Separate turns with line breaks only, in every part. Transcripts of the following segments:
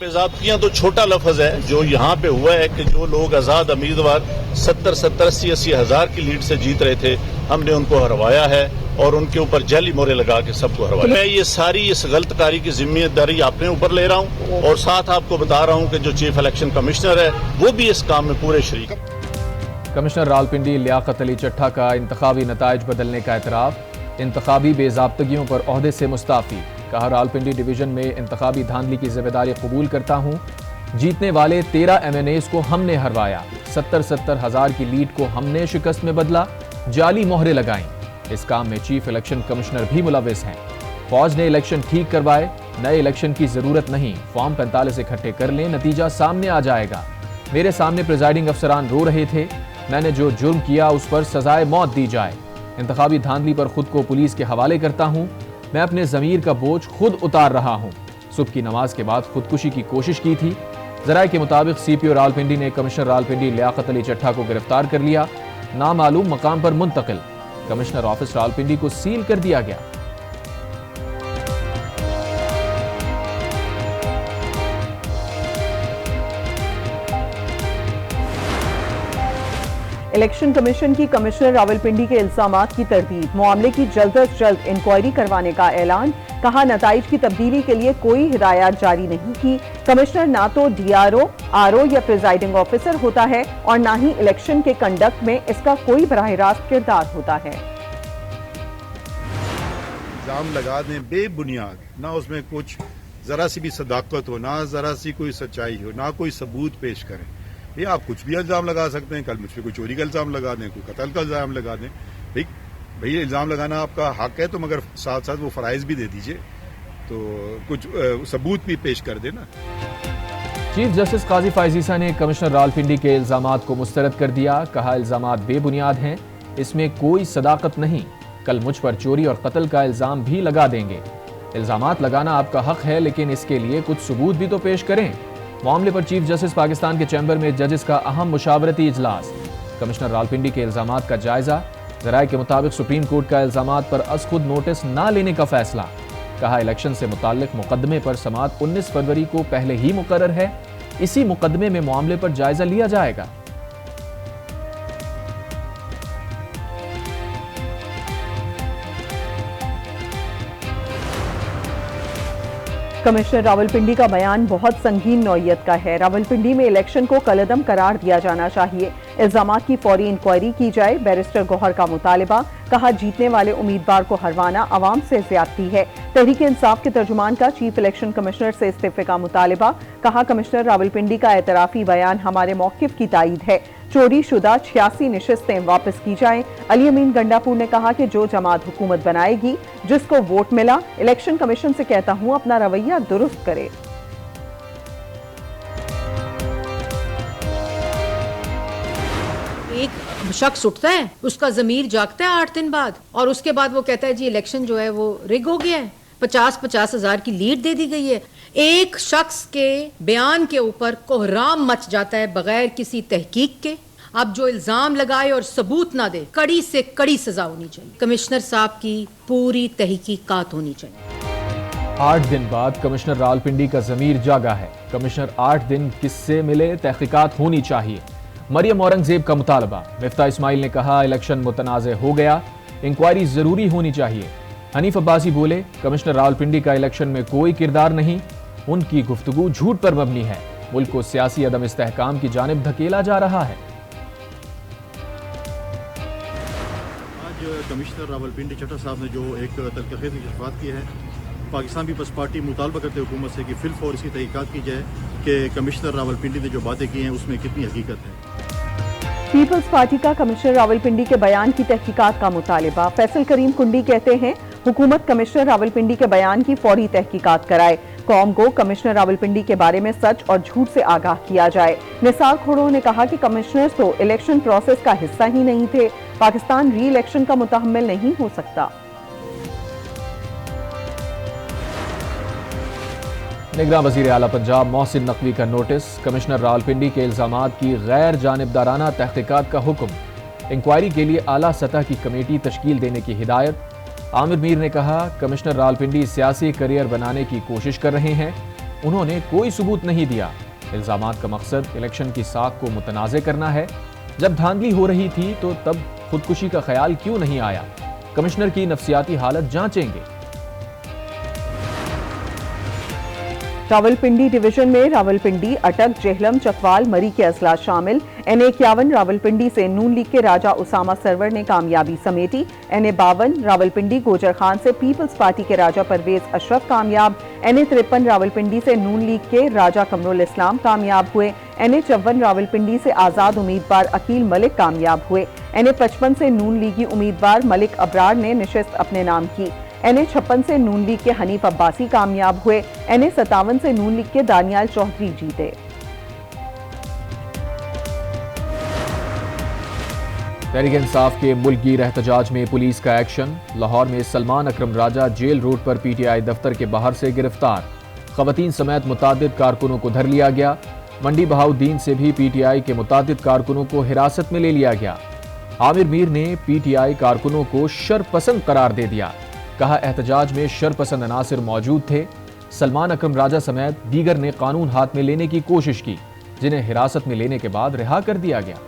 बेज़ाब्तियां तो छोटा लफ्ज है। जो यहाँ पे हुआ है कि जो लोग आजाद उम्मीदवार 70-80 हज़ार की लीड से जीत रहे थे, हमने उनको हरवाया है और उनके ऊपर जाली मोहरे लगा के सबको हरवाया। मैं ये सारी इस गलतकारी की जिम्मेदारी अपने ऊपर ले रहा हूँ और साथ आपको बता रहा हूँ कि जो चीफ इलेक्शन कमिश्नर है वो भी इस काम में पूरे शरीक।
कमिश्नर रावलपिंडी लियाकत अली चट्ठा का इंतखाबी नताइज बदलने का एतराफ़, इंतखाबी बेज़ाब्तगियों पर ओहदे से मुस्ताफ़ी। कहा, रावलपिंडी डिवीजन में इंतखाबी धांधली की जिम्मेदारी कबूल करता हूँ। जीतने वाले 13 MNAs को हमने हरवाया, 70 हज़ार की लीड को हमने शिकस्त में बदला, जाली मोहरे लगाई। इस काम में चीफ इलेक्शन कमिश्नर भी मुलविस हैं। फौज ने इलेक्शन ठीक करवाए, नए इलेक्शन की जरूरत नहीं, फॉर्म 45 इकट्ठे कर लें, नतीजा सामने आ जाएगा। मेरे सामने प्रिजाइडिंग अफसरान रो रहे थे, मैंने जो जुर्म किया उस पर सजाए मौत दी जाए। इंतखाबी धांधली पर खुद को पुलिस के हवाले करता हूं, मैं अपने जमीर का बोझ खुद उतार रहा हूं। सुबह की नमाज के बाद खुदकुशी की कोशिश की थी। जराये के मुताबिक CPO रावलपिंडी ने कमिश्नर रावलपिंडी लियाकत अली चट्ठा को गिरफ्तार कर लिया, नामालूम मकाम पर मुंतकिल। कमिश्नर ऑफिस रावलपिंडी को सील कर दिया गया।
इलेक्शन कमीशन की कमिश्नर रावलपिंडी के इल्जामात की तरदीद, मामले की जल्द अज जल्द इंक्वायरी करवाने का ऐलान। कहा, नताइज की तब्दीली के लिए कोई हिदायत जारी नहीं की। कमिश्नर ना तो DRO, RO या प्रिजाइडिंग ऑफिसर होता है और ना ही इलेक्शन के कंडक्ट में इसका कोई बराह रास्त किरदार होता है।
इल्जाम लगा दें बेबुनियाद, ना उसमें कुछ जरा सी भी सदाकत हो, ना जरा सी कोई सच्चाई हो, ना कोई सबूत पेश करें। ये आप कुछ भी इल्जाम लगा सकते हैं। कल मुझ पर कोई चोरी का इल्जाम लगा दें, कोई कत्ल का इल्जाम लगा दें। भाई इल्जाम लगाना आपका हक है, तो मगर साथ साथ वो फराइज भी दे दीजिए, तो कुछ सबूत भी पेश कर देना।
चीफ जस्टिस काजी फायजीसा ने कमिश्नर रावलपिंडी के इल्जामात को मुस्तरद कर दिया। कहा, इल्जामात बेबुनियाद हैं, इसमें कोई सदाकत नहीं। कल मुझ पर चोरी और कत्ल का इल्जाम भी लगा देंगे। इल्जामात लगाना आपका हक है, लेकिन इसके लिए कुछ सबूत भी तो पेश करें। मामले पर चीफ जस्टिस पाकिस्तान के चैम्बर में जजेस का अहम मुशावरती इजलास। कमिश्नर रावलपिंडी के इल्जामात का जायजा। जराये के मुताबिक सुप्रीम कोर्ट का इल्जामात पर अज खुद नोटिस न लेने का फैसला। कहा, इलेक्शन से मुताल्लिक मुकदमे पर समाअत 19 फरवरी को पहले ही मुकर्रर है, इसी मुकदमे में मामले पर जायजा लिया जाएगा।
कमिश्नर रावलपिंडी का बयान बहुत संगीन नौइयत का है। रावलपिंडी में इलेक्शन को कलअदम करार दिया जाना चाहिए, इल्जामात की फौरी इंक्वायरी की जाए, बैरिस्टर गौहर का मुतालबा। कहा, जीतने वाले उम्मीदवार को हरवाना अवाम से ज्यादती है। तहरीक इंसाफ के तर्जुमान का चीफ इलेक्शन कमिश्नर से इस्तीफे का मुतालबा। कहा, कमिश्नर रावलपिंडी का एतराफी बयान हमारे मौकिफ की तायीद है। चोरी शुदा 86 नशिस्तें वापस की जाएं। अली अमीन गंडापुर ने कहा कि जो जमात हुकूमत बनाएगी, जिसको वोट मिला, इलेक्शन कमीशन से कहता हूं अपना रवैया दुरुस्त करे।
एक शख्स उठता है, उसका जमीर जागता है 8 दिन बाद, और उसके बाद वो कहता है जी इलेक्शन जो है वो रिग हो गया है, 50-50 हजार की लीड दे दी गई है। एक शख्स के बयान के ऊपर कोहराम मच जाता है बगैर किसी तहकीक के। अब जो इल्जाम लगाए और सबूत ना दे, कड़ी से कड़ी सजा होनी चाहिए। कमिश्नर साहब की पूरी तहकीकात होनी चाहिए।
8 दिन बाद कमिश्नर रावलपिंडी का जमीर जागा है। कमिश्नर 8 दिन किससे मिले, तहकीकात होनी चाहिए। मरियम औरंगजेब का मुतालबा। मिफ्ता इस्माइल ने कहा, इलेक्शन मुतनाज़ हो गया, इंक्वायरी जरूरी होनी चाहिए। हनीफ अब्बासी बोले, कमिश्नर रावलपिंडी का इलेक्शन में कोई किरदार नहीं, उनकी गुफ्तगू झूठ पर मबनी है। मुल्क को सियासी अदम इस्तेहकाम की जानिब धकेला जा रहा है।
आज कमिश्नर रावलपिंडी चट्ठा साहब ने जो एक तलखखेज़ की शुरुआत की है, पाकिस्तान पीपल्स पार्टी मुतालबा करते हुकूमत से कि फिलफौर इसकी तहकीकात की जाए कि कमिश्नर रावलपिंडी ने जो बातें की हैं उसमें कितनी हकीकत है।
पीपल्स पार्टी का कमिश्नर रावलपिंडी के बयान की तहकीकात का मुतालिबा। फैसल करीम कुंडी कहते हैं, हुकूमत कमिश्नर रावलपिंडी के बयान की फौरी तहकीकात कराए। कौम को कमिश्नर रावलपिंडी के बारे में सच और झूठ से आगाह किया जाए। निसार खोड़ो ने कहा कि कमिश्नर्स तो इलेक्शन प्रोसेस का हिस्सा ही नहीं थे, पाकिस्तान री इलेक्शन का मुतहम्मिल नहीं हो सकता।
निगरान वज़ीर आला पंजाब मोहसिन नकवी का नोटिस। कमिश्नर रावलपिंडी के इल्जामात की गैर जानिबदाराना तहकीकात का हुक्म। इंक्वायरी के लिए आला सतह की कमेटी तश्कील देने की हिदायत। आमिर मीर ने कहा, कमिश्नर रावलपिंडी सियासी करियर बनाने की कोशिश कर रहे हैं, उन्होंने कोई सबूत नहीं दिया। इल्जामात का मकसद इलेक्शन की साख को मुतनाज़ करना है। जब धांधली हो रही थी तो तब खुदकुशी का ख्याल क्यों नहीं आया? कमिश्नर की नफ्सियाती हालत जांचेंगे।
रावलपिंडी डिवीजन में रावलपिंडी, अटक, जेहलम, चकवाल, मरी के अजला शामिल। NA-51 रावलपिंडी से नून लीग के राजा उसामा सरवर ने कामयाबी समेटी। NA-52 रावलपिंडी गोजर खान से पीपल्स पार्टी के राजा परवेज अशरफ कामयाब। NA-53 रावलपिंडी से नून लीग के राजा कमरुल इस्लाम कामयाब हुए। NA-54 रावलपिंडी से आजाद उम्मीदवार अकील मलिक कामयाब हुए। NA-55 से नून लीगी उम्मीदवार मलिक अबरार ने निशिस्त अपने नाम की। NA-56 से नून लीग के हनीफ अब्बासी कामयाब हुए। NA-57 से नून लीग के दानियाल चौधरी जीते।
तहरीक इंसाफ के मुल्कगीर एहतजाज में पुलिस का एक्शन। लाहौर में सलमान अकरम राजा जेल रोड पर PTI दफ्तर के बाहर से गिरफ्तार। खवातीन समेत मुतादिद कारकुनों को धर लिया गया। मंडी बहाउद्दीन से भी PTI के मुतादिद कारकुनों को हिरासत में ले लिया गया। आमिर मीर ने PTI कारकुनों को शरपसंद करार दे दिया। कहा एहतजाज में शरपसंद अनासिर मौजूद थे। सलमान अकरम राजा समेत दीगर ने कानून हाथ में लेने की कोशिश की, जिन्हें हिरासत में लेने के बाद रिहा कर दिया गया।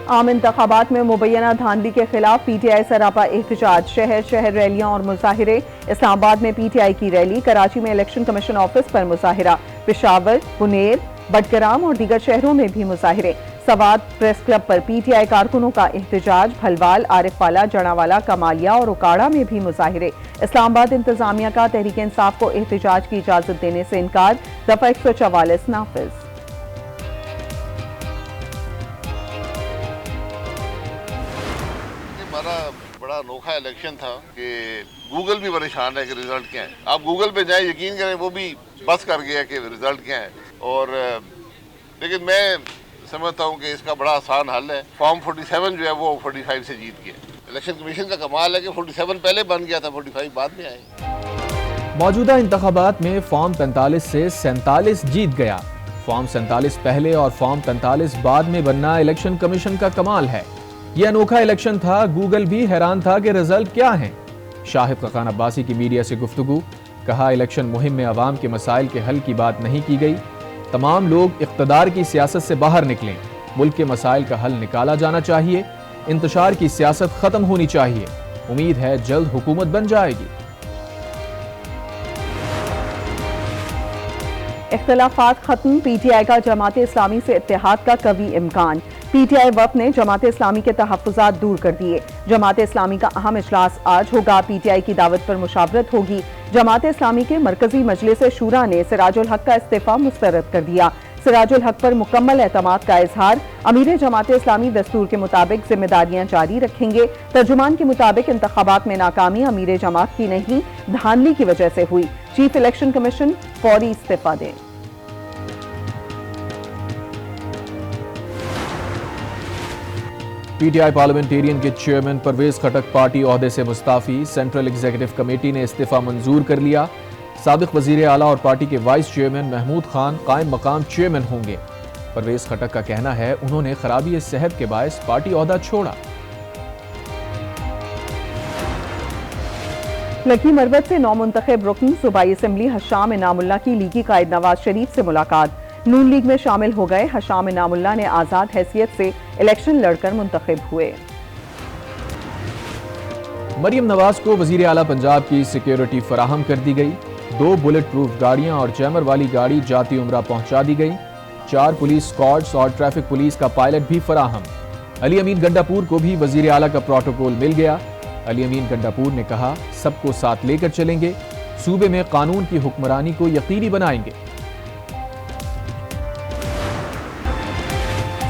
आम इंतखाबात में मुबैना धांधली के खिलाफ PTI सरापा एहतजाज। शहर शहर रैलियां और मुजाहिरे। इस्लामाबाद में PTI की रैली, कराची में इलेक्शन कमीशन ऑफिस पर मुजाहिरा, पेशावर, बुनेर, बटग्राम और दीगर शहरों में भी मुजाहिरे। सवाद प्रेस क्लब पर PTI कारकुनों का एहतजाज। भलवाल, आरिफवाला, जनावाला, कमालिया और उकाड़ा में भी मुजाहिरे। इस्लामाबाद इंतजामिया का तहरीक इंसाफ को एहतजाज की इजाजत देने से इनकार। दफा 144 नाफिज।
बड़ा अनोखा इलेक्शन था कि गूगल भी परेशान है कि रिजल्ट क्या है। आप गूगल पे जाए, यकीन करें वो भी बस कर गया कि रिजल्ट क्या है। और लेकिन मैं समझता हूँ कि इसका बड़ा आसान हल है। फॉर्म 47 जो है वो 45 से जीत गया। इलेक्शन कमीशन का कमाल है कि 47 पहले बन गया था, 45 बाद में आए।
मौजूदा इंतखाबात में फॉर्म 45 से 47 जीत गया। फॉर्म 47 पहले और फॉर्म 45 बाद में बनना इलेक्शन कमीशन का कमाल है। यह अनोखा इलेक्शन था। गूगल भी हैरान था कि रिजल्ट क्या है। शाहिद खकान अब्बासी की मीडिया से गुफ्तगू। कहा इलेक्शन मुहिम में अवाम के मसाइल के हल की बात नहीं की गई। तमाम लोग इख्तदार की सियासत से बाहर निकलें। मुल्क के मसाइल का हल निकाला जाना चाहिए। इंतशार की सियासत खत्म होनी चाहिए। उम्मीद है जल्द हुकूमत बन जाएगी।
इख्तलाफात खत्म। PTI का जमात इस्लामी से इत्तेहाद का कवी इम्कान। PTI वफ़द ने जमात इस्लामी के तहफ़्फ़ुज़ात दूर कर दिए। जमात इस्लामी का अहम इजलास आज होगा। PTI की दावत पर मुशावरत होगी। जमात इस्लामी के मरकजी मजलिस शूरा ने सिराजुल हक का इस्तीफ़ा मुस्तरद कर दिया। सिराजुल हक पर मुकम्मल एतमाद का इजहार। अमीर जमात इस्लामी दस्तूर के मुताबिक जिम्मेदारियां जारी रखेंगे। तर्जुमान के मुताबिक इंतखाबात में नाकामी अमीर जमात की नहीं, धांधली की वजह से हुई। चीफ इलेक्शन कमीशन फौरी इस्तीफा दें।
PTI पार्लियामेंटेरियन के चेयरमैन परवेज खटक पार्टी ओहदे से मुस्ताफी। सेंट्रल एग्जीक्यूटिव कमेटी ने इस्तीफा मंजूर कर लिया। साबिक वजीर आला और पार्टी के वाइस चेयरमैन महमूद खान कायम मकाम चेयरमैन होंगे। परवेज खटक का कहना है उन्होंने खराबी सेहत के बायस पार्टी ओहदा छोड़ा।
लकी मरवत से नौमुंतखब रुकन सूबाई असम्बली हशाम इनामुल्लाह की लीगी कायद नवाज शरीफ से मुलाकात। नून लीग में शामिल हो गए। हशाम इनामुल्लाह ने आजाद हैसियत से इलेक्शन लड़कर मुंतखब हुए।
मरियम नवाज को वजीर आला पंजाब की सिक्योरिटी फराहम कर दी गई। 2 बुलेट प्रूफ गाड़ियां और जैमर वाली गाड़ी जाती उम्रा पहुंचा दी गई। 4 पुलिस स्क्वाड्स और ट्रैफिक पुलिस का पायलट भी फराहम। अली अमीन गंडापुर को भी वजीर आला का प्रोटोकॉल मिल गया। अली अमीन गंडापुर ने कहा सबको साथ लेकर चलेंगे, सूबे में कानून की हुक्मरानी को यकीनी बनाएंगे।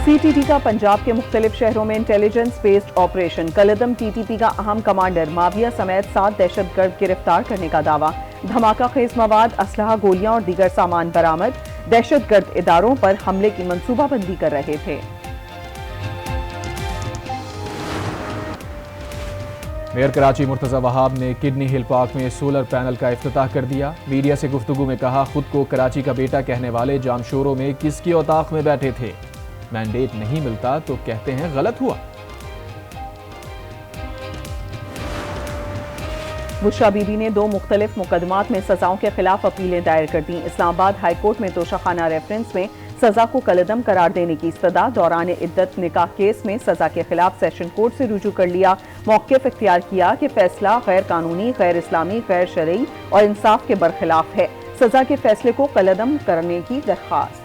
CTT का पंजाब के मुख्तलिफ शहरों में इंटेलिजेंस बेस्ड ऑपरेशन। कलदम TTP का अहम कमांडर माविया समेत 7 दहशतगर्द गिरफ्तार करने का दावा। धमाका खेज मवाद, असलहा, गोलियां और दीगर सामान बरामद। दहशतगर्द इदारों पर हमले की मंसूबाबंदी कर रहे थे।
मेयर कराची मुर्तज़ा वहाब ने किडनी हिल पार्क में सोलर पैनल का इफ्तिताह कर दिया। मीडिया से गुफ्तगू में कहा, खुद को कराची का बेटा कहने वाले जामशोरों में किसकी औताक में बैठे थे। मैंडेट नहीं मिलता तो कहते हैं गलत हुआ।
बुशरा बीबी ने 2 मुख्तलिफ मुकदमात में सजाओं के खिलाफ अपीलें दायर कर दी। इस्लामाबाद हाई कोर्ट में तोशाखाना रेफरेंस में सजा को कलअदम करार देने की इस्तदा, दौरान इद्दत निकाह केस में सजा के खिलाफ सेशन कोर्ट से रुजू कर लिया। मौक़िफ़ इख्तियार किया कि फैसला गैर कानूनी, गैर इस्लामी, गैर शरई और इंसाफ के बरखिलाफ है। सजा के फैसले को कलअदम करने की दरख्वास्त।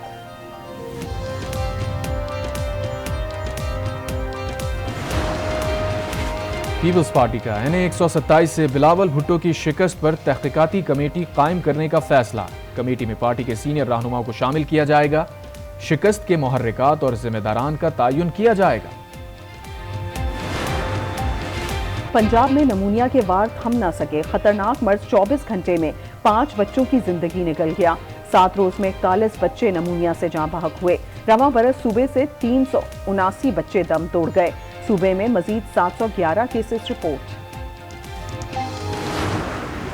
पीपल्स पार्टी का NA 127 से बिलावल भुट्टो की शिकस्त पर तहकीकाती कमेटी कायम करने का फैसला। कमेटी में पार्टी के सीनियर रहनुमाओं को शामिल किया जाएगा। शिकस्त के मुहर्रिकात और जिम्मेदारान का तयन किया जाएगा।
पंजाब में नमूनिया के वार थम ना सके। खतरनाक मर्ज 24 घंटे में 5 बच्चों की जिंदगी निकल गया। 7 रोज में 41 बच्चे नमूनिया से जाँ बहक हुए। रवां बरस सूबे से 379 बच्चे दम तोड़ गए। सूबे में मजीद 711 केसेस रिपोर्ट।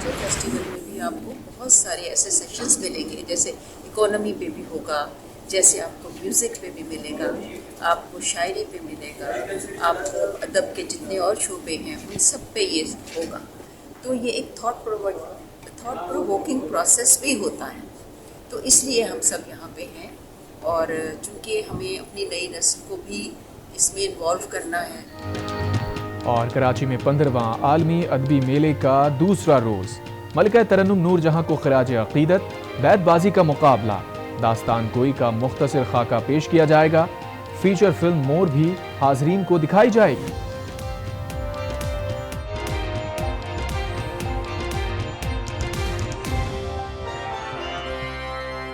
फेस्टिवल में भी आपको बहुत सारे ऐसे सेशंस मिलेंगे, जैसे इकोनॉमी पे भी होगा, जैसे आपको म्यूज़िक पे भी मिलेगा, आपको शायरी पे मिलेगा, आपको अदब के जितने और शोबे हैं उन सब पे ये होगा। तो ये एक थॉट प्रोवोकिंग प्रोसेस भी होता है। तो इसलिए हम सब यहाँ पे हैं और चूँकि हमें अपनी नई नस्ल को भी इसमें इन्वॉल्व करना है।
और कराची में 15वां आलमी अदबी मेले का दूसरा रोज मलिका तरन्नुम नूर जहां को खिराज अकीदत, बैतबाजी का मुकाबला, दास्तान गोई का मुख्तसर खाका पेश किया जाएगा। फीचर फिल्म मोर भी हाजरीन को दिखाई जाएगी।